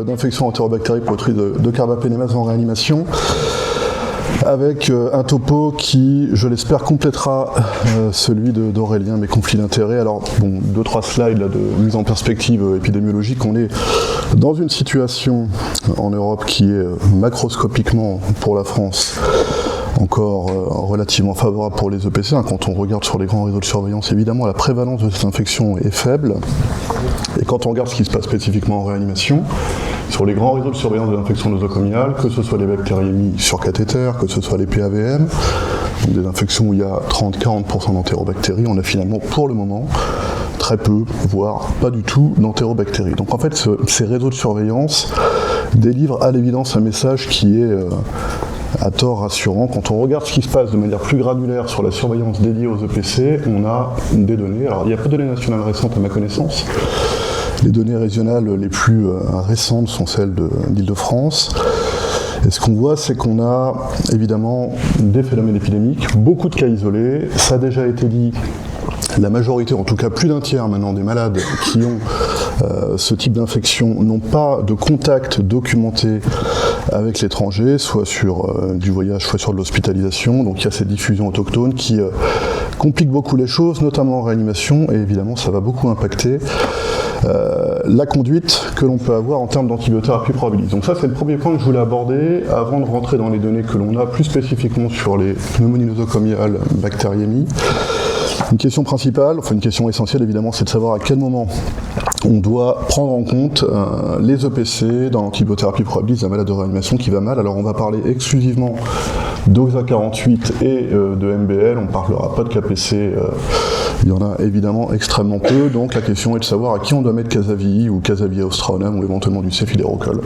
d'infection entérobactérique pour le tri de Carbapénémase en réanimation, avec un topo qui, je l'espère, complétera celui d'Aurélien, mes conflits d'intérêts. Alors, bon, 2-3 slides là, de mise en perspective épidémiologique. On est dans une situation en Europe qui est macroscopiquement, pour la France, encore relativement favorable pour les EPC. Quand on regarde sur les grands réseaux de surveillance, évidemment, la prévalence de cette infection est faible. Et quand on regarde ce qui se passe spécifiquement en réanimation, sur les grands réseaux de surveillance de l'infection nosocomiale, que ce soit les bactériémies sur cathéter, que ce soit les PAVM, donc des infections où il y a 30-40% d'entérobactéries, on a finalement, pour le moment, très peu, voire pas du tout d'entérobactéries. Donc en fait, ces réseaux de surveillance délivrent à l'évidence un message qui est à tort rassurant. Quand on regarde ce qui se passe de manière plus granulaire sur la surveillance dédiée aux EPC, on a des données. Alors il n'y a pas de données nationales récentes à ma connaissance. Les données régionales les plus récentes sont celles d'Île-de-France. Et ce qu'on voit, c'est qu'on a évidemment des phénomènes épidémiques, beaucoup de cas isolés. Ça a déjà été dit, la majorité, en tout cas plus d'un tiers maintenant, des malades qui ont ce type d'infection n'ont pas de contact documenté avec l'étranger, soit sur du voyage, soit sur de l'hospitalisation. Donc il y a cette diffusion autochtone qui complique beaucoup les choses, notamment en réanimation, et évidemment ça va beaucoup impacter la conduite que l'on peut avoir en termes d'antibiothérapie probabiliste. Donc ça c'est le premier point que je voulais aborder avant de rentrer dans les données que l'on a plus spécifiquement sur les pneumonies nosocomiales, bactériémies. Une question principale, enfin une question essentielle évidemment, c'est de savoir à quel moment on doit prendre en compte les EPC dans l'antibiothérapie probabiliste d'un malade de réanimation qui va mal. Alors on va parler exclusivement d'OXA48 et de MBL, on ne parlera pas de KPC, il y en a évidemment extrêmement peu, donc la question est de savoir à qui on doit mettre Casavi ou Casavi austraonum ou éventuellement du céphilérocolle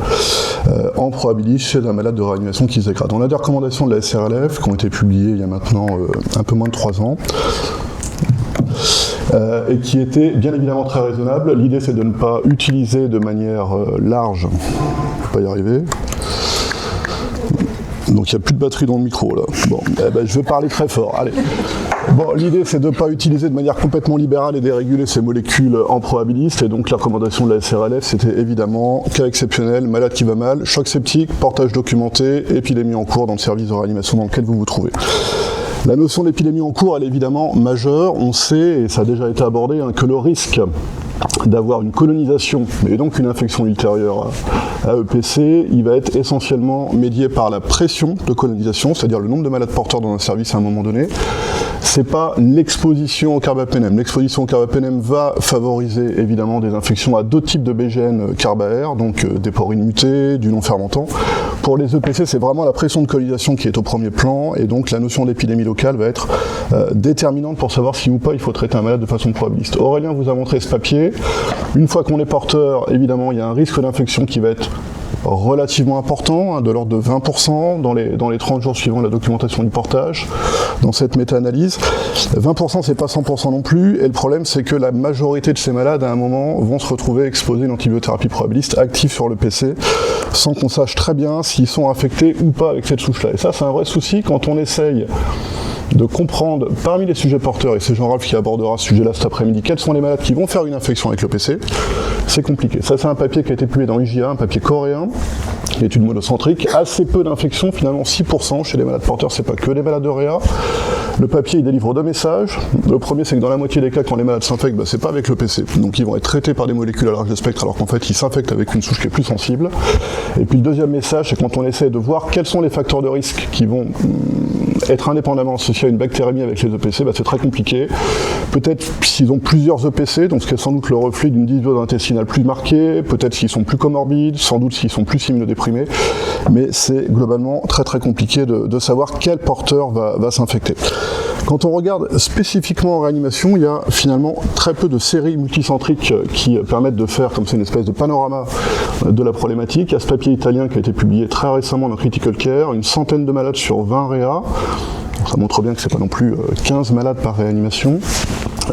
en probabiliste chez un malade de réanimation qui se dégrade. On a des recommandations de la SRLF qui ont été publiées il y a maintenant un peu moins de 3 ans. Et qui était bien évidemment très raisonnable. L'idée c'est de ne pas utiliser de manière large, je ne vais pas y arriver. Donc il n'y a plus de batterie dans le micro là. Bon, je vais parler très fort, allez. Bon, l'idée c'est de ne pas utiliser de manière complètement libérale et déréguler ces molécules en probabiliste, et donc la recommandation de la SRLF c'était évidemment cas exceptionnel, malade qui va mal, choc septique, portage documenté, épidémie en cours dans le service de réanimation dans lequel vous vous trouvez. La notion d'épidémie en cours, elle est évidemment majeure. On sait, et ça a déjà été abordé, que le risque d'avoir une colonisation, et donc une infection ultérieure à EPC, il va être essentiellement médié par la pression de colonisation, c'est-à-dire le nombre de malades porteurs dans un service à un moment donné. C'est pas l'exposition au carbapénème. L'exposition au carbapénème va favoriser évidemment des infections à d'autres types de BGN carbaères, donc des porines mutées, du non-fermentant. Pour les EPC, c'est vraiment la pression de colonisation qui est au premier plan, et donc la notion d'épidémie locale va être déterminante pour savoir si ou pas il faut traiter un malade de façon probabiliste. Aurélien vous a montré ce papier. Une fois qu'on est porteur, évidemment, il y a un risque d'infection qui va être relativement important, de l'ordre de 20% dans les 30 jours suivant la documentation du portage, dans cette méta-analyse. 20% c'est pas 100% non plus, et le problème c'est que la majorité de ces malades à un moment vont se retrouver exposés à une antibiothérapie probabiliste active sur le PC, sans qu'on sache très bien s'ils sont infectés ou pas avec cette souche-là. Et ça c'est un vrai souci quand on essaye de comprendre parmi les sujets porteurs, et c'est Jean-Ralph qui abordera ce sujet-là cet après-midi, quels sont les malades qui vont faire une infection avec l'EPC. C'est compliqué. Ça c'est un papier qui a été publié dans IGA, un papier coréen, étude monocentrique, assez peu d'infections, finalement 6% chez les malades porteurs, c'est pas que les malades de réa. Le papier il délivre 2 messages. Le premier c'est que dans la moitié des cas quand les malades s'infectent, c'est pas avec l'EPC, donc ils vont être traités par des molécules à large spectre alors qu'en fait ils s'infectent avec une souche qui est plus sensible. Et puis le deuxième message c'est quand on essaie de voir quels sont les facteurs de risque qui vont être indépendamment associés à une bactérémie avec les EPC, c'est très compliqué. Peut-être s'ils ont plusieurs EPC, donc ce qui est sans doute le reflet d'une dysbiose intestinale plus marquée, peut-être s'ils sont plus comorbides, sans doute s'ils sont plus immunodéprimés, mais c'est globalement très très compliqué de savoir quel porteur va s'infecter. Quand on regarde spécifiquement en réanimation, il y a finalement très peu de séries multicentriques qui permettent de faire comme c'est une espèce de panorama de la problématique. Il y a ce papier italien qui a été publié très récemment dans Critical Care, une centaine de malades sur 20 réa. Ça montre bien que c'est pas non plus 15 malades par réanimation.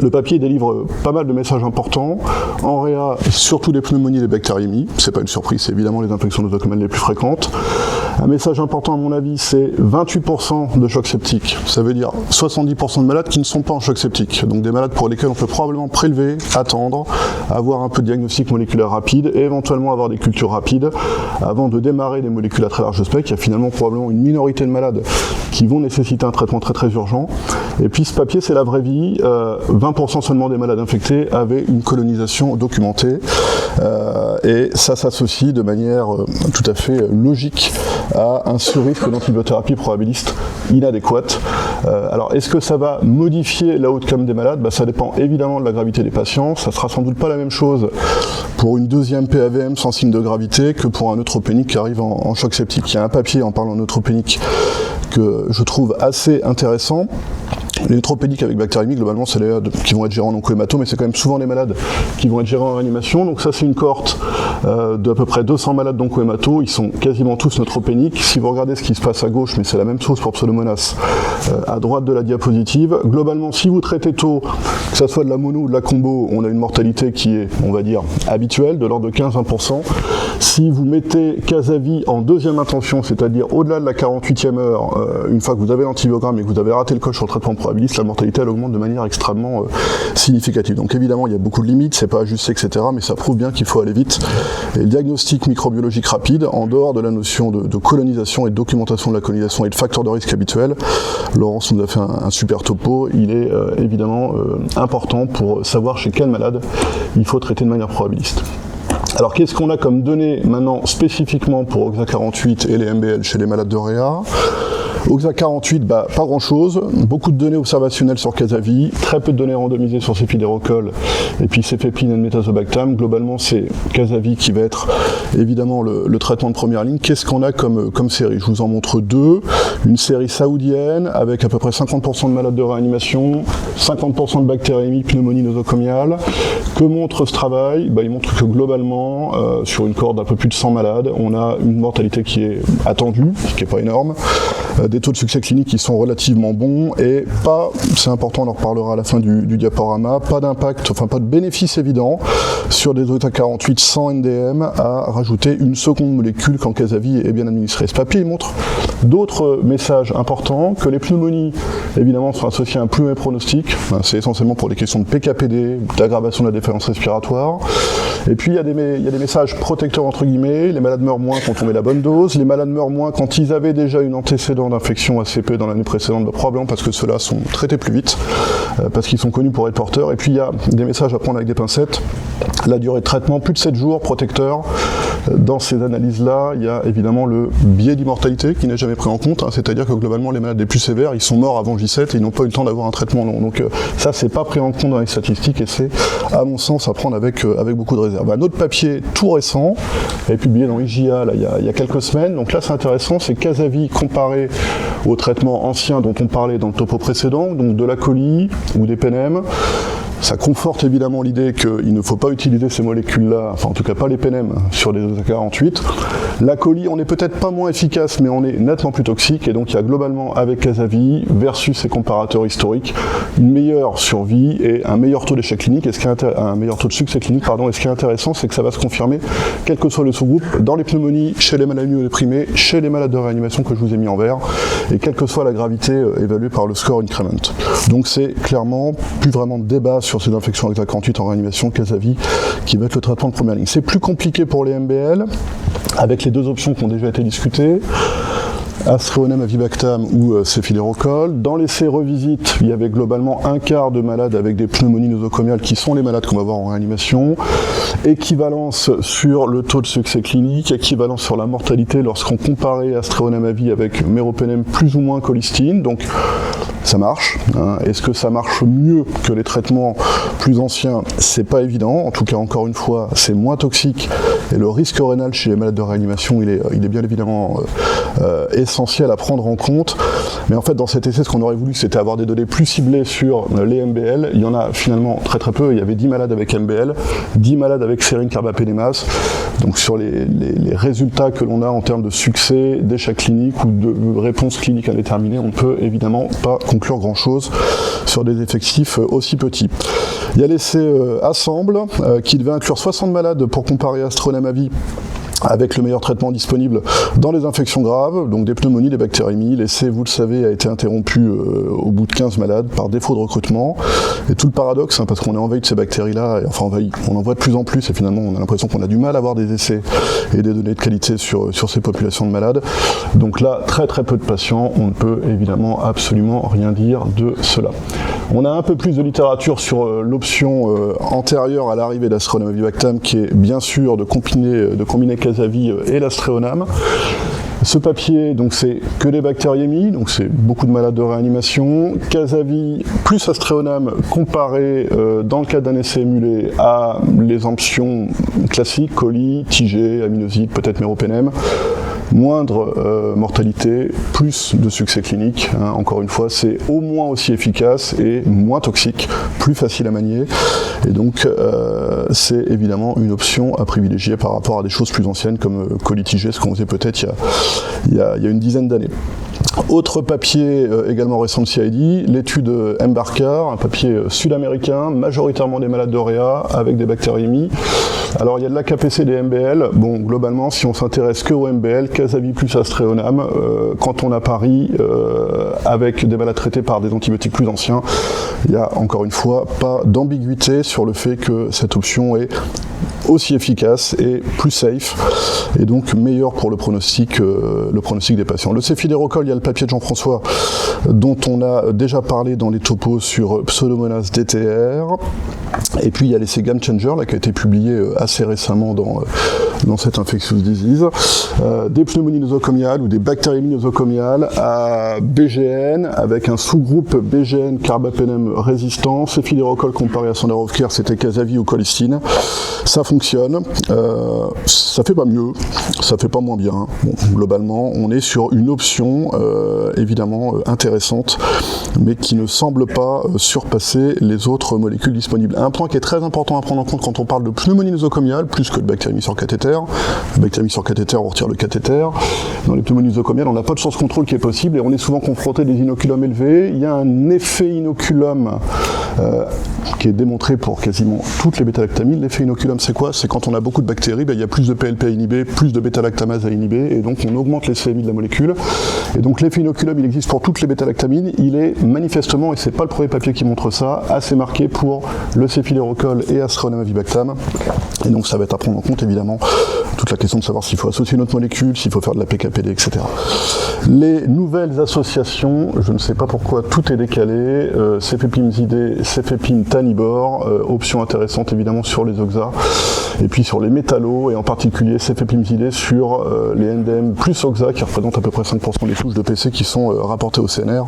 Le papier délivre pas mal de messages importants. En réa, surtout des pneumonies et des bactériémies. C'est pas une surprise, c'est évidemment les infections nosocomiales les plus fréquentes. Un message important à mon avis, c'est 28% de choc septique. Ça veut dire 70% de malades qui ne sont pas en choc septique. Donc des malades pour lesquels on peut probablement prélever, attendre, avoir un peu de diagnostic moléculaire rapide et éventuellement avoir des cultures rapides avant de démarrer les molécules à très large spectre. Il y a finalement probablement une minorité de malades qui vont nécessiter un traitement très très urgent. Et puis ce papier, c'est la vraie vie. 20% seulement des malades infectés avaient une colonisation documentée. Et ça s'associe de manière tout à fait logique à un sous-risque d'antibiothérapie probabiliste inadéquate. Alors, est-ce que ça va modifier l'outcome des malades? Ça dépend évidemment de la gravité des patients. Ça sera sans doute pas la même chose pour une deuxième PAVM sans signe de gravité que pour un neutropénique qui arrive en choc septique. Il y a un papier en parlant de neutropénique que je trouve assez intéressant. Les neutropéniques avec bactériémie, globalement, c'est les malades qui vont être gérés en oncohémato, mais c'est quand même souvent les malades qui vont être gérés en réanimation. Donc ça, c'est une cohorte d'à peu près 200 malades d'oncohémato. Ils sont quasiment tous neutropéniques. Si vous regardez ce qui se passe à gauche, mais c'est la même chose pour Pseudomonas, à droite de la diapositive, globalement, si vous traitez tôt, que ça soit de la mono ou de la combo, on a une mortalité qui est, on va dire, habituelle, de l'ordre de 15-20%. Si vous mettez Casavi en deuxième intention, c'est-à-dire au-delà de la 48e heure, une fois que vous avez l'antibiogramme et que vous avez raté le coche sur le traitement probabiliste, la mortalité elle augmente de manière extrêmement significative. Donc évidemment il y a beaucoup de limites, c'est pas ajusté, etc. Mais ça prouve bien qu'il faut aller vite. Et le diagnostic microbiologique rapide, en dehors de la notion de colonisation et de documentation de la colonisation et de facteurs de risque habituels, Laurence nous a fait un super topo, il est évidemment important pour savoir chez quel malade il faut traiter de manière probabiliste. Alors qu'est-ce qu'on a comme données maintenant spécifiquement pour OXA48 et les MBL chez les malades de réa? OXA48, pas grand chose, beaucoup de données observationnelles sur Casavi, très peu de données randomisées sur cépidérocol et puis céphépine et métazobactam. Globalement, c'est Casavi qui va être évidemment le traitement de première ligne. Qu'est-ce qu'on a comme série? Je vous en montre deux. Une série saoudienne avec à peu près 50% de malades de réanimation, 50% de bactériémie, pneumonie nosocomiale. Que montre ce travail? Il montre que globalement, sur une cohorte d'un peu plus de 100 malades, on a une mortalité qui est attendue, ce qui n'est pas énorme, des taux de succès clinique qui sont relativement bons et pas, c'est important, on en reparlera à la fin du diaporama, pas d'impact, enfin pas de bénéfice évident sur des OXA48 sans NDM à rajouter une seconde molécule quand Casavi est bien administré. Ce papier montre d'autres messages importants, que les pneumonies évidemment sont associées à un plus mauvais pronostic, c'est essentiellement pour des questions de PKPD, d'aggravation de la défaillance respiratoire. Et puis il y a des messages protecteurs entre guillemets, les malades meurent moins quand on met la bonne dose, les malades meurent moins quand ils avaient déjà une antécédent d'infection ACP dans l'année précédente, probablement parce que ceux-là sont traités plus vite, parce qu'ils sont connus pour être porteurs. Et puis il y a des messages à prendre avec des pincettes, la durée de traitement, plus de 7 jours, protecteur. Dans ces analyses-là, il y a évidemment le biais d'immortalité qui n'est jamais pris en compte, c'est-à-dire que globalement les malades les plus sévères, ils sont morts avant J7 et ils n'ont pas eu le temps d'avoir un traitement long. Donc ça, c'est pas pris en compte dans les statistiques et c'est, à mon sens, à prendre avec beaucoup de réserve. Un autre papier tout récent, est publié dans IJA là, il y a quelques semaines, donc là c'est intéressant, c'est Casavi comparé aux traitements anciens dont on parlait dans le topo précédent, donc de la coli ou des PNM. Ça conforte évidemment l'idée qu'il ne faut pas utiliser ces molécules-là, enfin en tout cas pas les PNM, sur des OXA48. La coli, on est peut-être pas moins efficace, mais on est nettement plus toxique, et donc il y a globalement avec Casavi, versus ses comparateurs historiques, une meilleure survie et un meilleur taux d'échec clinique, un meilleur taux de succès clinique, pardon. Et ce qui est intéressant, c'est que ça va se confirmer, quel que soit le sous-groupe, dans les pneumonies, chez les malades immunodéprimés, chez les malades de réanimation que je vous ai mis en vert, et quelle que soit la gravité évaluée par le score increment. Donc c'est clairement plus vraiment de débat sur ces infections avec la 48 en réanimation, Casavi, qui va être le traitement de première ligne. C'est plus compliqué pour les MBL, avec les deux options qui ont déjà été discutées, Astréonème, Avibactam ou cépidérocol. Dans l'essai revisite, il y avait globalement un quart de malades avec des pneumonies nosocomiales qui sont les malades qu'on va voir en réanimation. Équivalence sur le taux de succès clinique, équivalence sur la mortalité lorsqu'on comparait Astréonème Avi avec Meropenem plus ou moins colistine. Donc ça marche. Est-ce que ça marche mieux que les traitements plus anciens? C'est pas évident. En tout cas, encore une fois, c'est moins toxique. Et le risque rénal chez les malades de réanimation, il est bien évidemment essentiel à prendre en compte. Mais en fait, dans cet essai, ce qu'on aurait voulu, c'était avoir des données plus ciblées sur les MBL. Il y en a finalement très très peu. Il y avait 10 malades avec MBL, 10 malades avec sérine carbapénémas. Donc sur les résultats que l'on a en termes de succès, d'échec clinique ou de réponse clinique indéterminée, on ne peut évidemment pas conclure grand-chose sur des effectifs aussi petits. Il y a l'essai Assemble qui devait inclure 60 malades pour comparer Astréonème Avi avec le meilleur traitement disponible dans les infections graves, donc des pneumonies, des bactériémies. L'essai, vous le savez, a été interrompu au bout de 15 malades par défaut de recrutement. Et tout le paradoxe, parce qu'on est envahi de ces bactéries-là, on en voit de plus en plus, et finalement on a l'impression qu'on a du mal à avoir des essais et des données de qualité sur ces populations de malades. Donc là, très peu de patients, on ne peut évidemment absolument rien dire de cela. On a un peu plus de littérature sur l'option antérieure à l'arrivée d'Aztreonam avibactam, qui est bien sûr de combiner Casavi et l'Astreonam. Ce papier, donc c'est que des bactériémies, donc c'est beaucoup de malades de réanimation. Casavi plus Astreonam comparé dans le cadre d'un essai émulé à les options classiques, coli, tigé, aminoside, peut-être méropenem. Moindre mortalité, plus de succès clinique. Encore une fois, c'est au moins aussi efficace et moins toxique, plus facile à manier. Et donc, c'est évidemment une option à privilégier par rapport à des choses plus anciennes comme coli-tigé, ce qu'on faisait peut-être il y a une dizaine d'années. Autre papier également récent de CID, l'étude Embarcar, un papier sud-américain, majoritairement des malades de réa avec des bactériémies. Alors il y a de l'AKPC et des MBL. Bon, globalement, si on s'intéresse que aux MBL, Casavi plus Astreonam, quand on a Paris avec des malades traités par des antibiotiques plus anciens, il n'y a encore une fois pas d'ambiguïté sur le fait que cette option est aussi efficace et plus safe, et donc meilleur pour le pronostic des patients. Le céphilérocolle, il y a le papier de Jean-François dont on a déjà parlé dans les topos sur Pseudomonas DTR, et puis il y a l'essai Game Changer là, qui a été publié assez récemment dans cette infectious disease, des pneumonies nosocomiales ou des bactériémies nosocomiales à BGN, avec un sous-groupe BGN carbapenem résistant, céphilérocolle comparé à standard of care, c'était Casavi ou colistine. Ça fonctionne, ça fait pas mieux, ça fait pas moins bien. Bon, globalement, on est sur une option évidemment intéressante, mais qui ne semble pas surpasser les autres molécules disponibles. Un point qui est très important à prendre en compte quand on parle de pneumonie nosocomiale, plus que de bactérémie sur cathéter. Bactérémie sur cathéter, on retire le cathéter. Dans les pneumonies nosocomiales, on n'a pas de source contrôle qui est possible et on est souvent confronté à des inoculums élevés. Il y a un effet inoculum qui est démontré pour quasiment toutes les bêta-lactamines. L'effet inoculum, c'est quoi? C'est quand on a beaucoup de bactéries, il y a plus de PLP à inhiber, plus de bêta-lactamase à inhiber, et donc on augmente les CMI de la molécule. Et donc l'effet inoculum, il existe pour toutes les bêta-lactamines. Il est manifestement, et c'est pas le premier papier qui montre ça, assez marqué pour le céphilérocolle et Astreonam avibactam. Et donc ça va être à prendre en compte évidemment toute la question de savoir s'il faut associer une autre molécule, s'il faut faire de la PKPD, etc. Les nouvelles associations, je ne sais pas pourquoi tout est décalé, cefepimzidé, cefepimtanibor, option intéressante évidemment sur les oxa, et puis sur les métallos, et en particulier cefepimzidé sur les NDM plus oxa, qui représentent à peu près 5% des touches de PC qui sont rapportées au CNR.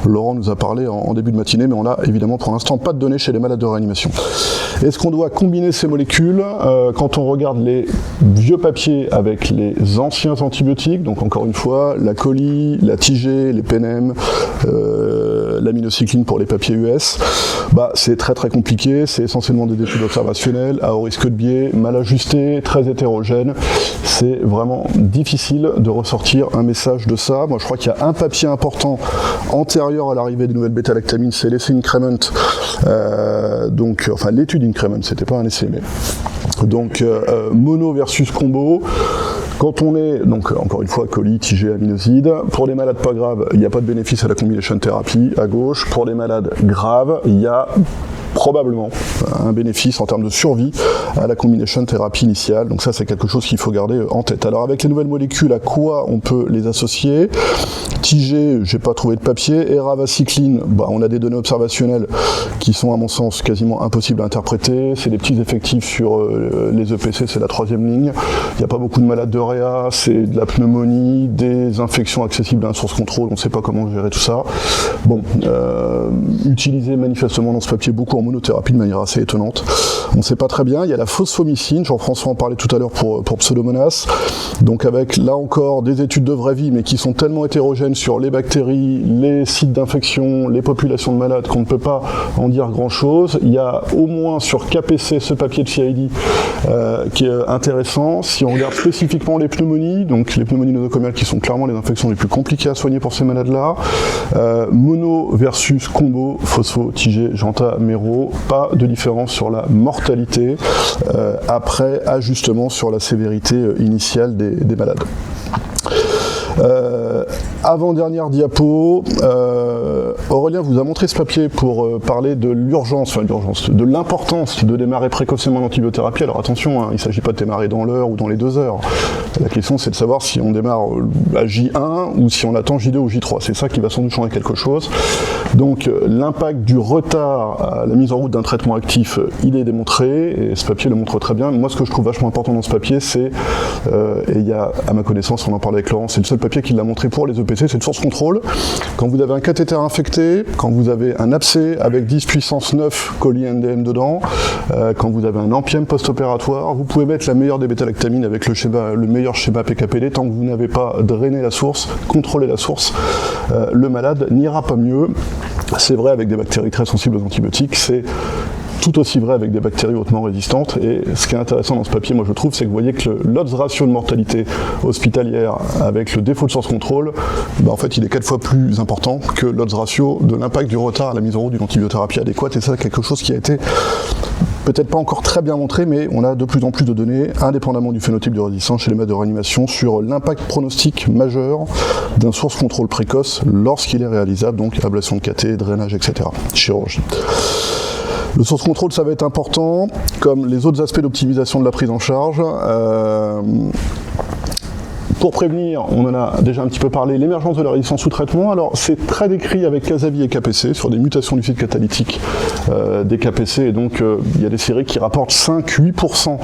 Laurent nous a parlé en début de matinée, mais on n'a évidemment pour l'instant pas de données chez les malades de réanimation. Est-ce qu'on doit combiner ces molécules? Quand on regarde les vieux papiers avec les anciens antibiotiques, donc encore une fois, la coli, la tigée, les PNM, l'aminocycline pour les papiers US, c'est très compliqué, c'est essentiellement des études observationnelles, à haut risque de biais, mal ajustées, très hétérogènes. C'est vraiment difficile de ressortir un message de ça. Moi je crois qu'il y a un papier important antérieur à l'arrivée des nouvelles bêta-lactamines, c'est l'essai Increment, l'étude Increment, c'était pas un essai, mais donc mono versus combo. Quand on est, donc encore une fois, coli, tigé, aminoside, pour les malades pas graves, il n'y a pas de bénéfice à la combination thérapie à gauche. Pour les malades graves, il y a probablement un bénéfice en termes de survie à la combination thérapie initiale. Donc ça, c'est quelque chose qu'il faut garder en tête. Alors avec les nouvelles molécules, à quoi on peut les associer? Tigé, j'ai pas trouvé de papier. Eravacycline, on a des données observationnelles qui sont à mon sens quasiment impossibles à interpréter. C'est des petits effectifs sur les EPC, c'est la 3e ligne. Il n'y a pas beaucoup de malades de réa, c'est de la pneumonie, des infections accessibles à un source contrôle, on ne sait pas comment gérer tout ça. Utilisé manifestement dans ce papier beaucoup en monothérapie de manière assez étonnante. On ne sait pas très bien. Il y a la phosphomycine, Jean-François en parlait tout à l'heure pour Pseudomonas, donc avec là encore des études de vraie vie, mais qui sont tellement hétérogènes sur les bactéries, les sites d'infection, les populations de malades, qu'on ne peut pas en dire grand-chose. Il y a au moins sur KPC ce papier de CID qui est intéressant. Si on regarde spécifiquement les pneumonies, donc les pneumonies nosocomiales qui sont clairement les infections les plus compliquées à soigner pour ces malades-là, mono versus combo, phospho, tigé, janta, méro, diapo, pas de différence sur la mortalité, après ajustement sur la sévérité initiale des malades. Avant-dernière diapo, Aurélien vous a montré ce papier pour parler de l'urgence, de l'importance de démarrer précocement l'antibiothérapie. Alors attention, hein, il ne s'agit pas de démarrer dans l'heure ou dans les 2 heures. La question c'est de savoir si on démarre à J1 ou si on attend J2 ou J3. C'est ça qui va sans doute changer quelque chose. Donc l'impact du retard à la mise en route d'un traitement actif, il est démontré, et ce papier le montre très bien. Moi ce que je trouve vachement important dans ce papier, c'est, et il y a à ma connaissance, on en parlait avec Laurent, c'est le seul papier qui l'a montré pour les EPC, c'est le source control. Quand vous avez un cathéter infecté, quand vous avez un abcès avec 10 puissance 9 colis NDM dedans, quand vous avez un ampième post-opératoire, vous pouvez mettre la meilleure des bêta-lactamines avec le meilleur schéma PKPD, tant que vous n'avez pas drainé la source, contrôlé la source, le malade n'ira pas mieux. C'est vrai avec des bactéries très sensibles aux antibiotiques, c'est tout aussi vrai avec des bactéries hautement résistantes. Et ce qui est intéressant dans ce papier, moi je trouve, c'est que vous voyez que l'odds ratio de mortalité hospitalière avec le défaut de source contrôle, en fait il est 4 fois plus important que l'odds ratio de l'impact du retard à la mise en route d'une antibiothérapie adéquate. Et ça, c'est quelque chose qui a été peut-être pas encore très bien montré, mais on a de plus en plus de données, indépendamment du phénotype de résistance chez les malades de réanimation, sur l'impact pronostique majeur d'un source contrôle précoce lorsqu'il est réalisable, donc ablation de cathé, drainage, etc., chirurgie. Le source contrôle, ça va être important, comme les autres aspects d'optimisation de la prise en charge. Pour prévenir, on en a déjà un petit peu parlé, l'émergence de la résistance sous traitement. Alors c'est très décrit avec Casavi et KPC sur des mutations du site catalytique des KPC, et donc il y a des séries qui rapportent 5-8%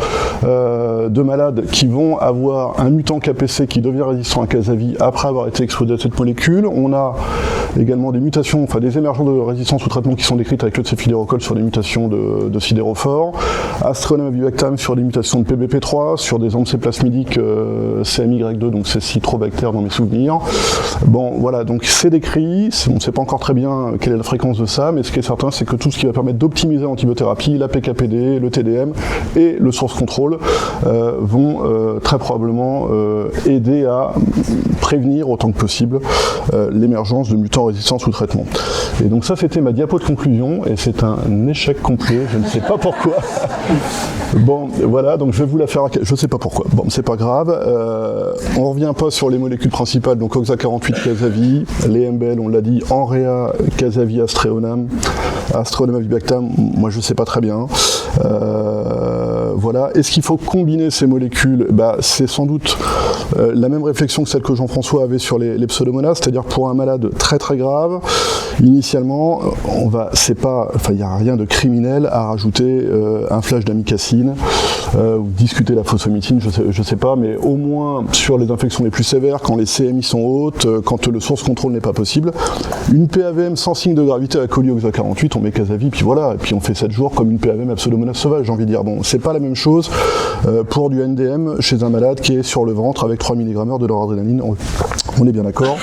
de malades qui vont avoir un mutant KPC qui devient résistant à Casavi après avoir été exposé à cette molécule. On a également des mutations, enfin des émergences de résistance sous traitement qui sont décrites avec le cefidérocol sur des mutations de sidérophore, Astronome Avibactam sur des mutations de PBP3, sur des AMC plasmidiques CMY2, donc c'est Citrobacter dans mes souvenirs. Bon, voilà, donc c'est décrit, on ne sait pas encore très bien quelle est la fréquence de ça, mais ce qui est certain, c'est que tout ce qui va permettre d'optimiser l'antibiothérapie, la PKPD, le TDM et le source control vont très probablement aider à prévenir autant que possible l'émergence de mutants résistants sous traitement. Et donc ça, c'était ma diapo de conclusion, et c'est un échec complet, je ne sais pas pourquoi. Bon, voilà, donc je vais vous la faire, je ne sais pas pourquoi, bon, c'est pas grave. On ne revient pas sur les molécules principales, donc OXA48, Casavi, les MBL, on l'a dit, Enrea, Casavi, Astronome Avibactam, moi je ne sais pas très bien. Voilà. Est-ce qu'il faut combiner ces molécules? C'est sans doute la même réflexion que celle que Jean-François avait sur les pseudomonas, c'est-à-dire pour un malade très très grave, initialement, il n'y a rien de criminel à rajouter un flash d'amicacine ou discuter la phosphomitine, je sais pas, mais au moins sur les infections les plus sévères, quand les CMI sont hautes, quand le source contrôle n'est pas possible, une PAVM sans signe de gravité à colis OXA48, on met Casavi, puis voilà, et puis on fait 7 jours comme une PAVM à pseudomonas sauvage, j'ai envie de dire. Bon, c'est pas la même chose pour du NDM chez un malade qui est sur le ventre avec 3 mg de noradrénaline, on est bien d'accord.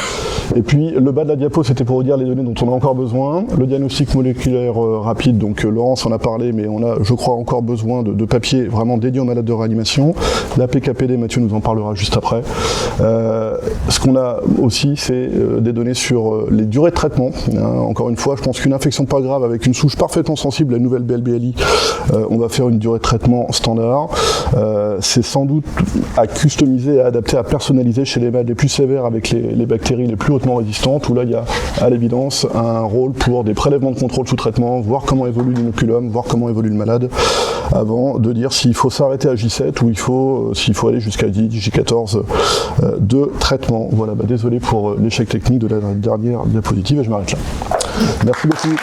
Et puis le bas de la diapo, c'était pour vous dire les données dont on a encore besoin. Le diagnostic moléculaire rapide, donc Laurence en a parlé, mais on a, je crois, encore besoin de papiers vraiment dédiés aux malades de réanimation. La PKPD, Mathieu nous en parlera juste après. Ce qu'on a aussi, c'est des données sur les durées de traitement. Encore une fois, je pense qu'une infection pas grave avec une souche parfaitement sensible à la nouvelle BLBLI, on va faire une durée de traitement standard. C'est sans doute à customiser, à adapter, à personnaliser chez les malades les plus sévères avec les bactéries les plus hautement résistantes, où là il y a à l'évidence un rôle pour des prélèvements de contrôle sous traitement, voir comment évolue l'inoculum, voir comment évolue le malade, avant de dire s'il faut s'arrêter à J7 ou s'il faut aller jusqu'à J14 de traitement. Voilà, désolé pour l'échec technique de la dernière diapositive, et je m'arrête là. Merci beaucoup.